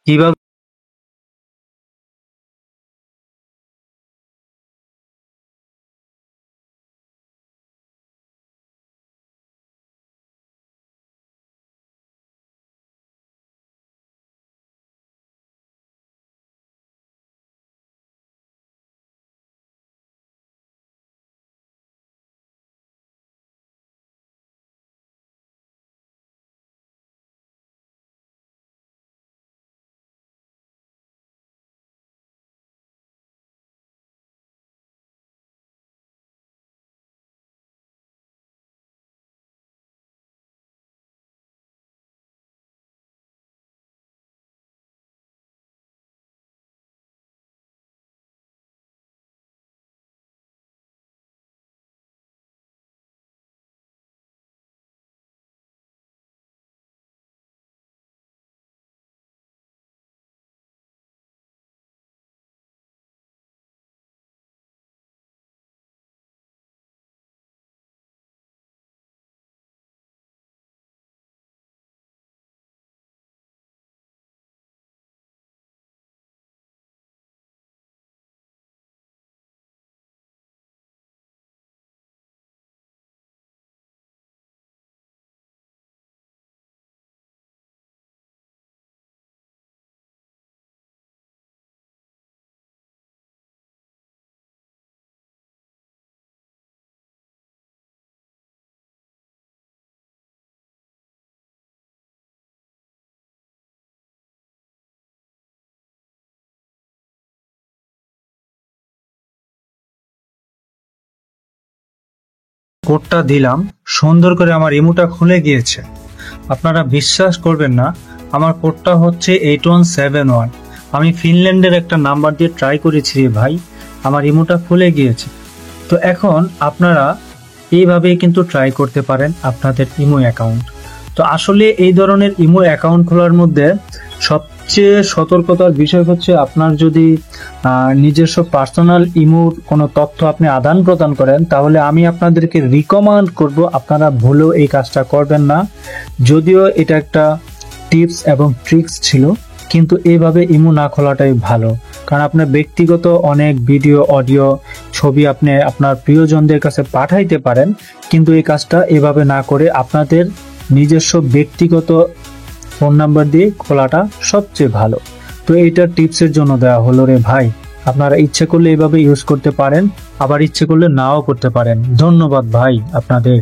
কিভাবে কোডটা দিলাম, সুন্দর করে আমার ইমোটা খুলে গিয়েছে। আপনারা বিশ্বাস করবেন না, আমার কোডটা হচ্ছে 8171। আমি ফিনল্যান্ডের একটা নাম্বার দিয়ে ট্রাই করেছি রে ভাই, আমার ইমোটা খুলে গিয়েছে। তো এখন আপনারা এইভাবেই কিন্তু ট্রাই করতে পারেন আপনাদের ইমো অ্যাকাউন্ট। তো আসলে এই ধরনের ইমো অ্যাকাউন্ট খোলার মধ্যে সবচেয়ে সতর্কতার বিষয় হচ্ছে, আপনার যদি নিজস্ব পার্সোনাল ইমোর কোনো তথ্য আপনি আদান প্রদান করেন, তাহলে আমি আপনাদেরকে রিকমেন্ড করব আপনারা ভুলেও এই কাজটা করবেন না। যদিও এটা একটা টিপস এবং ট্রিক্স ছিল, কিন্তু এইভাবে ইমো না খোলাটাই ভালো। কারণ আপনার ব্যক্তিগত অনেক ভিডিও, অডিও, ছবি আপনি আপনার প্রিয়জনদের কাছে পাঠাইতে পারেন, কিন্তু এই কাজটা এভাবে না করে আপনাদের নিজস্ব ব্যক্তিগত ফোন নাম্বার দিয়ে খোলাটা সবচেয়ে ভালো। তো এইটা টিপসের জন্য দেওয়া হলো রে ভাই। আপনারা ইচ্ছে করলে এইভাবে ইউজ করতে পারেন, আবার ইচ্ছে করলে নাও করতে পারেন। ধন্যবাদ ভাই আপনাদের।